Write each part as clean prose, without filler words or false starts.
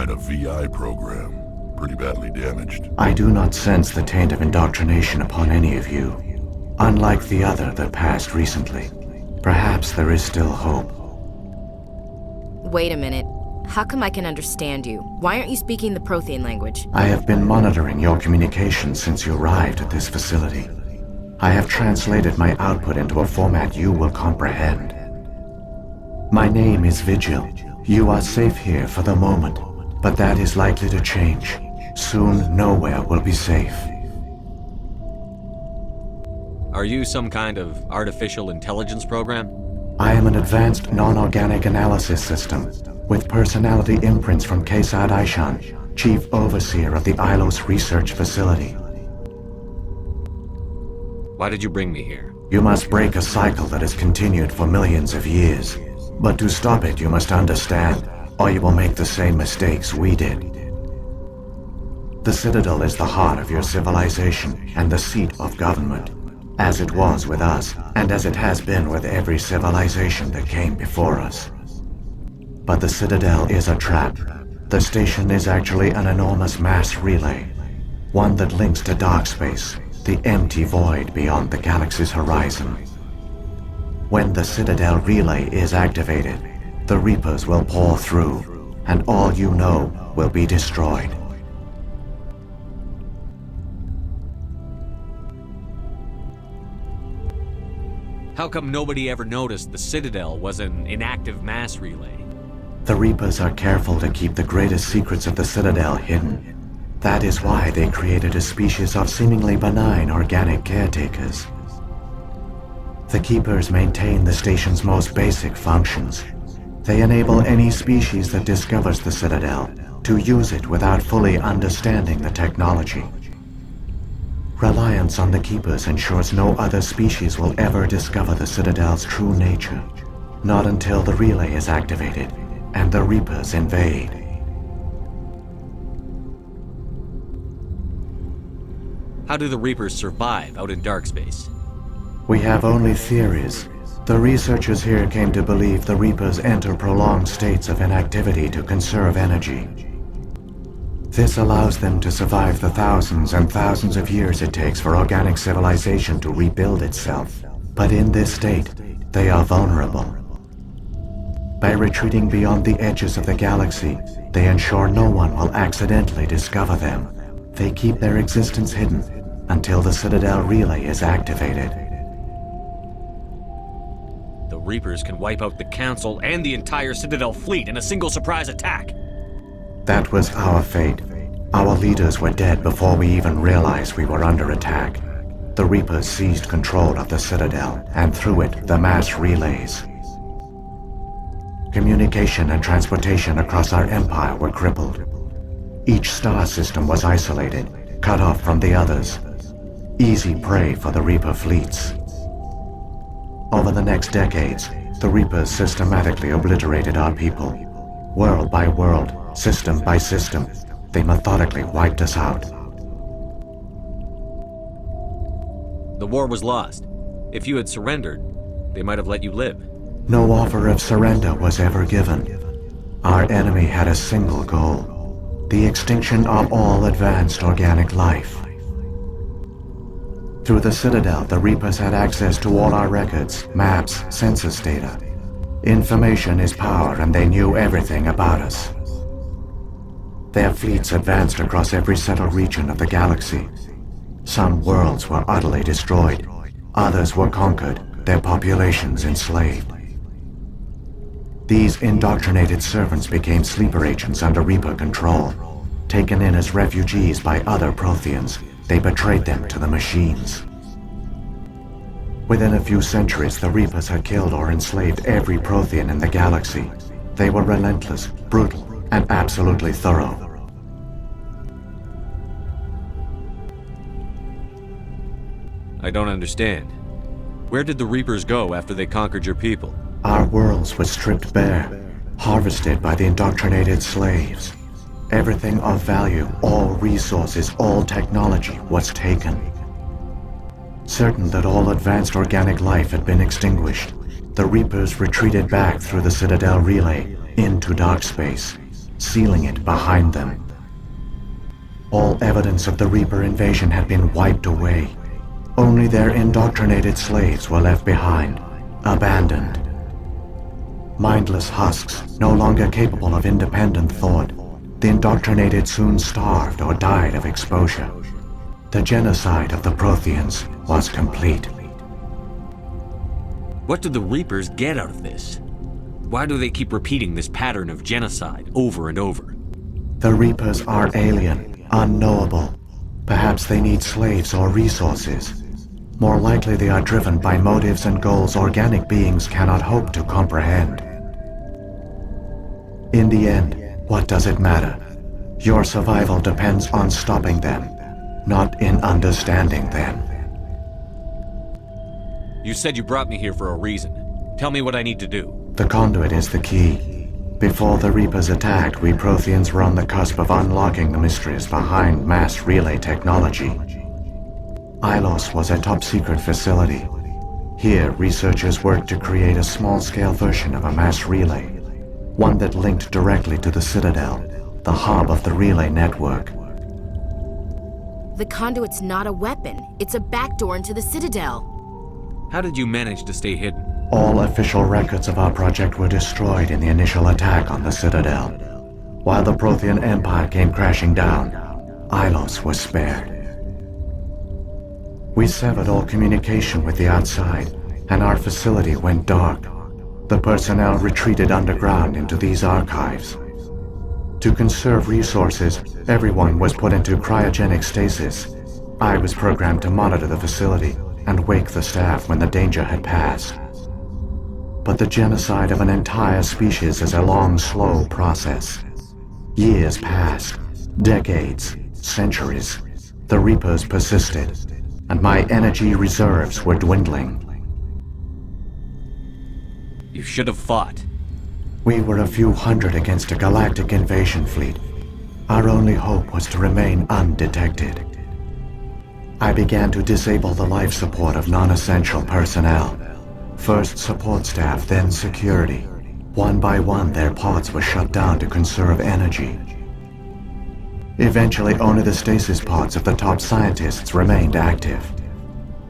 inside a VI program. Pretty badly damaged. I do not sense the taint of indoctrination upon any of you. Unlike the other that passed recently. Perhaps there is still hope. Wait a minute. How come I can understand you? Why aren't you speaking the Prothean language? I have been monitoring your communications since you arrived at this facility. I have translated my output into a format you will comprehend. My name is Vigil. You are safe here for the moment, but that is likely to change. Soon, nowhere will be safe. Are you some kind of artificial intelligence program? I am an advanced non-organic analysis system, with personality imprints from Kesad Aishan, Chief Overseer of the Ilos Research Facility. Why did you bring me here? You must break a cycle that has continued for millions of years. But to stop it, you must understand, or you will make the same mistakes we did. The Citadel is the heart of your civilization and the seat of government, as it was with us, and as it has been with every civilization that came before us. But the Citadel is a trap. The station is actually an enormous mass relay, one that links to dark space, the empty void beyond the galaxy's horizon. When the Citadel relay is activated, the Reapers will pour through, and all you know will be destroyed. How come nobody ever noticed the Citadel was an inactive mass relay? The Reapers are careful to keep the greatest secrets of the Citadel hidden. That is why they created a species of seemingly benign organic caretakers. The Keepers maintain the station's most basic functions. They enable any species that discovers the Citadel to use it without fully understanding the technology. Reliance on the Keepers ensures no other species will ever discover the Citadel's true nature. Not until the relay is activated and the Reapers invade. How do the Reapers survive out in dark space? We have only theories. The researchers here came to believe the Reapers enter prolonged states of inactivity to conserve energy. This allows them to survive the thousands and thousands of years it takes for organic civilization to rebuild itself. But in this state, they are vulnerable. By retreating beyond the edges of the galaxy, they ensure no one will accidentally discover them. They keep their existence hidden until the Citadel relay is activated. The Reapers can wipe out the Council and the entire Citadel fleet in a single surprise attack. That was our fate. Our leaders were dead before we even realized we were under attack. The Reapers seized control of the Citadel, and through it, the mass relays. Communication and transportation across our empire were crippled. Each star system was isolated, cut off from the others. Easy prey for the Reaper fleets. Over the next decades, the Reapers systematically obliterated our people. World by world, system by system, they methodically wiped us out. The war was lost. If you had surrendered, they might have let you live. No offer of surrender was ever given. Our enemy had a single goal: the extinction of all advanced organic life. Through the Citadel, the Reapers had access to all our records, maps, census data. Information is power, and they knew everything about us. Their fleets advanced across every settled region of the galaxy. Some worlds were utterly destroyed, others were conquered, their populations enslaved. These indoctrinated servants became sleeper agents under Reaper control. Taken in as refugees by other Protheans, they betrayed them to the machines. Within a few centuries, the Reapers had killed or enslaved every Prothean in the galaxy. They were relentless, brutal, and absolutely thorough. I don't understand. Where did the Reapers go after they conquered your people? Our worlds were stripped bare, harvested by the indoctrinated slaves. Everything of value, all resources, all technology was taken. Certain that all advanced organic life had been extinguished, the Reapers retreated back through the Citadel relay into dark space. sealing it behind them. All evidence of the Reaper invasion had been wiped away. Only their indoctrinated slaves were left behind, abandoned. Mindless husks, no longer capable of independent thought, the indoctrinated soon starved or died of exposure. The genocide of the Protheans was complete. What do the Reapers get out of this? Why do they keep repeating this pattern of genocide over and over? The Reapers are alien, unknowable. Perhaps they need slaves or resources. More likely they are driven by motives and goals organic beings cannot hope to comprehend. In the end, what does it matter? Your survival depends on stopping them, not in understanding them. You said you brought me here for a reason. Tell me what I need to do. The conduit is the key. Before the Reapers attacked, we Protheans were on the cusp of unlocking the mysteries behind mass relay technology. Ilos was a top-secret facility. Here, researchers worked to create a small-scale version of a mass relay, one that linked directly to the Citadel, the hub of the relay network. The conduit's not a weapon. It's a backdoor into the Citadel. How did you manage to stay hidden? All official records of our project were destroyed in the initial attack on the Citadel. While the Prothean Empire came crashing down, Ilos was spared. We severed all communication with the outside, and our facility went dark. The personnel retreated underground into these archives. To conserve resources, everyone was put into cryogenic stasis. I was programmed to monitor the facility and wake the staff when the danger had passed. But the genocide of an entire species is a long, slow process. Years passed, decades, centuries. The Reapers persisted, and my energy reserves were dwindling. You should have fought. We were a few hundred against a galactic invasion fleet. Our only hope was to remain undetected. I began to disable the life support of non-essential personnel. First support staff, then security. One by one, their pods were shut down to conserve energy. Eventually, only the stasis pods of the top scientists remained active.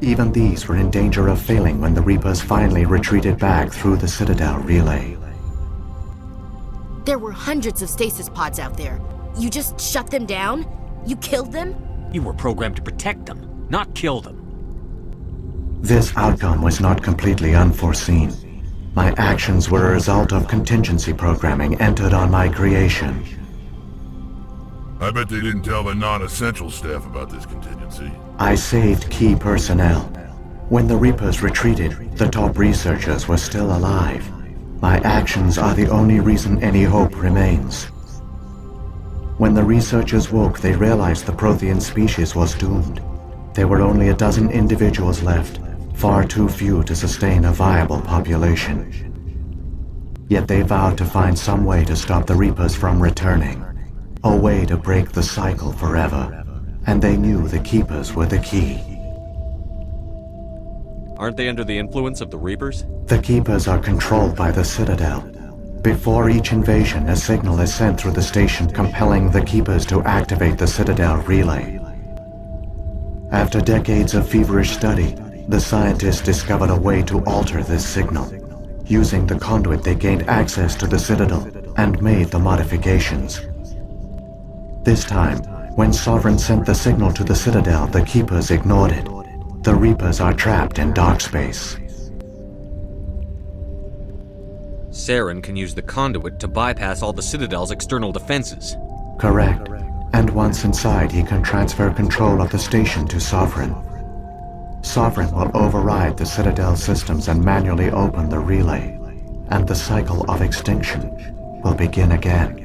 Even these were in danger of failing when the Reapers finally retreated back through the Citadel relay. There were hundreds of stasis pods out there. You just shut them down? You killed them? You were programmed to protect them, not kill them. This outcome was not completely unforeseen. My actions were a result of contingency programming entered on my creation. I bet they didn't tell the non-essential staff about this contingency. I saved key personnel. When the Reapers retreated, the top researchers were still alive. My actions are the only reason any hope remains. When the researchers woke, they realized the Prothean species was doomed. There were only a dozen individuals left, far too few to sustain a viable population. Yet they vowed to find some way to stop the Reapers from returning, a way to break the cycle forever, and they knew the Keepers were the key. Aren't they under the influence of the Reapers? The Keepers are controlled by the Citadel. Before each invasion, a signal is sent through the station compelling the Keepers to activate the Citadel relay. After decades of feverish study, the scientists discovered a way to alter this signal. Using the conduit, they gained access to the Citadel and made the modifications. This time, when Sovereign sent the signal to the Citadel, the Keepers ignored it. The Reapers are trapped in dark space. Saren can use the conduit to bypass all the Citadel's external defenses. Correct. And once inside, he can transfer control of the station to Sovereign. Sovereign will override the Citadel systems and manually open the relay, and the cycle of extinction will begin again.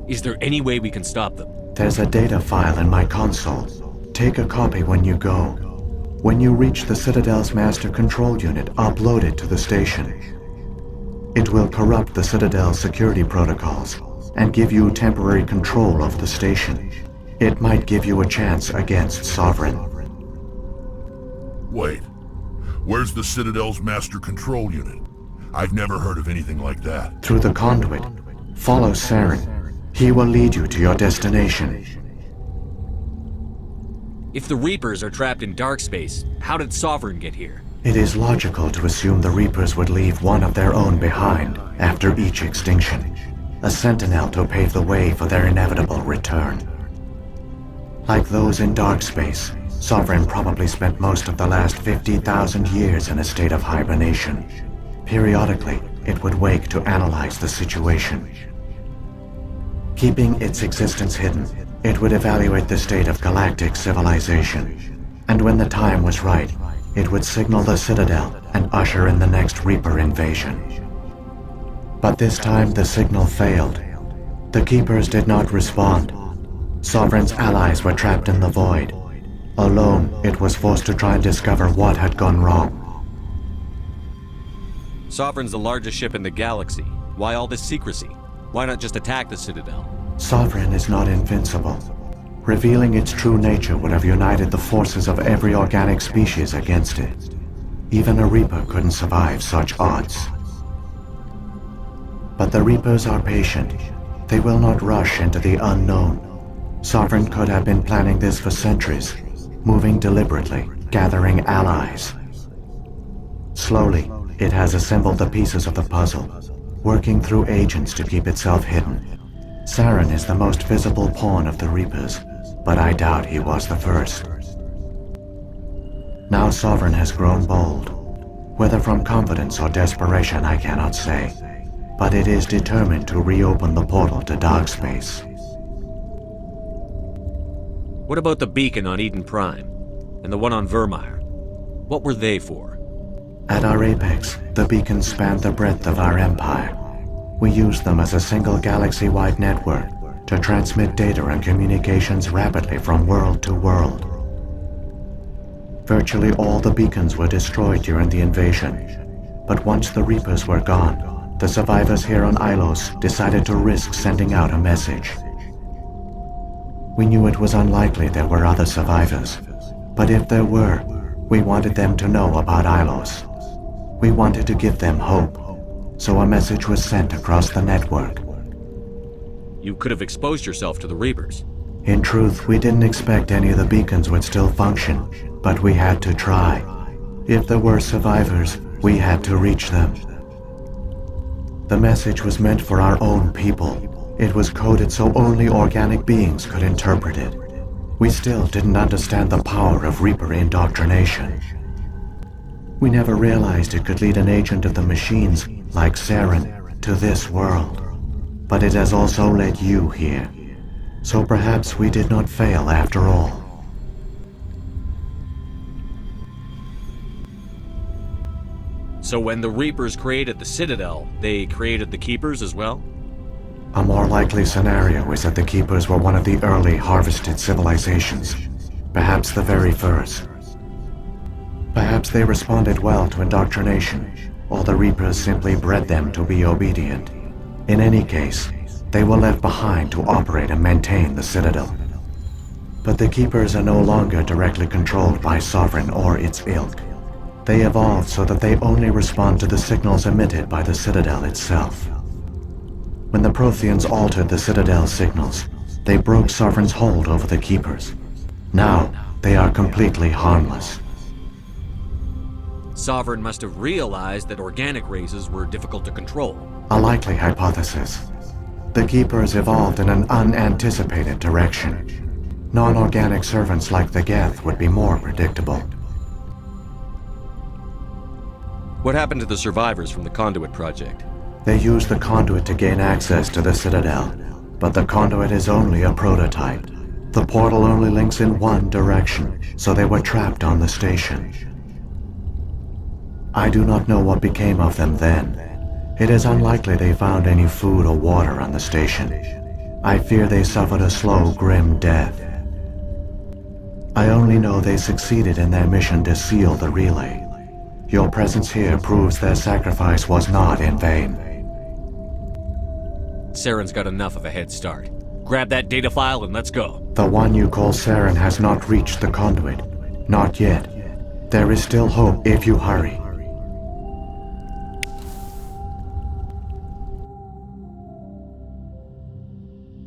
Is there any way we can stop them? There's a data file in my console. Take a copy when you go. When you reach the Citadel's master control unit, upload it to the station. It will corrupt the Citadel's security protocols and give you temporary control of the station. It might give you a chance against Sovereign. Wait, where's the Citadel's master control unit? I've never heard of anything like that. Through the conduit, Follow Saren. He will lead you to your destination. If the Reapers are trapped in dark space, how did Sovereign get here? It is logical to assume the Reapers would leave one of their own behind after each extinction, a sentinel to pave the way for their inevitable return. Like those in dark space, Sovereign probably spent most of the last 50,000 years in a state of hibernation. Periodically, it would wake to analyze the situation. Keeping its existence hidden, it would evaluate the state of galactic civilization. And when the time was right, it would signal the Citadel and usher in the next Reaper invasion. But this time the signal failed. The Keepers did not respond. Sovereign's allies were trapped in the void. Alone, it was forced to try and discover what had gone wrong. Sovereign's the largest ship in the galaxy. Why all this secrecy? Why not just attack the Citadel? Sovereign is not invincible. Revealing its true nature would have united the forces of every organic species against it. Even a Reaper couldn't survive such odds. But the Reapers are patient. They will not rush into the unknown. Sovereign could have been planning this for centuries, moving deliberately, gathering allies. Slowly, it has assembled the pieces of the puzzle, working through agents to keep itself hidden. Saren is the most visible pawn of the Reapers, but I doubt he was the first. Now Sovereign has grown bold. Whether from confidence or desperation, I cannot say, but it is determined to reopen the portal to dark space. What about the beacon on Eden Prime? And the one on Vermeer? What were they for? At our apex, the beacons spanned the breadth of our empire. We used them as a single galaxy-wide network to transmit data and communications rapidly from world to world. Virtually all the beacons were destroyed during the invasion, but once the Reapers were gone, the survivors here on Ilos decided to risk sending out a message. We knew it was unlikely there were other survivors, but if there were, we wanted them to know about Ilos. We wanted to give them hope, so a message was sent across the network. You could have exposed yourself to the Reapers. In truth, we didn't expect any of the beacons would still function, but we had to try. If there were survivors, we had to reach them. The message was meant for our own people. It was coded so only organic beings could interpret it. We still didn't understand the power of Reaper indoctrination. We never realized it could lead an agent of the machines, like Saren, to this world. But it has also led you here. So perhaps we did not fail after all. So when the Reapers created the Citadel, they created the Keepers as well? A more likely scenario is that the Keepers were one of the early harvested civilizations, perhaps the very first. Perhaps they responded well to indoctrination, or the Reapers simply bred them to be obedient. In any case, they were left behind to operate and maintain the Citadel. But the Keepers are no longer directly controlled by Sovereign or its ilk. They evolved so that they only respond to the signals emitted by the Citadel itself. When the Protheans altered the Citadel's signals, they broke Sovereign's hold over the Keepers. Now, they are completely harmless. Sovereign must have realized that organic races were difficult to control. A likely hypothesis. The Keepers evolved in an unanticipated direction. Non-organic servants like the Geth would be more predictable. What happened to the survivors from the Conduit Project? They used the conduit to gain access to the Citadel, but the conduit is only a prototype. The portal only links in one direction, so they were trapped on the station. I do not know what became of them then. It is unlikely they found any food or water on the station. I fear they suffered a slow, grim death. I only know they succeeded in their mission to seal the relay. Your presence here proves their sacrifice was not in vain. Saren's got enough of a head start. Grab that data file and let's go. The one you call Saren has not reached the conduit. Not yet. There is still hope if you hurry.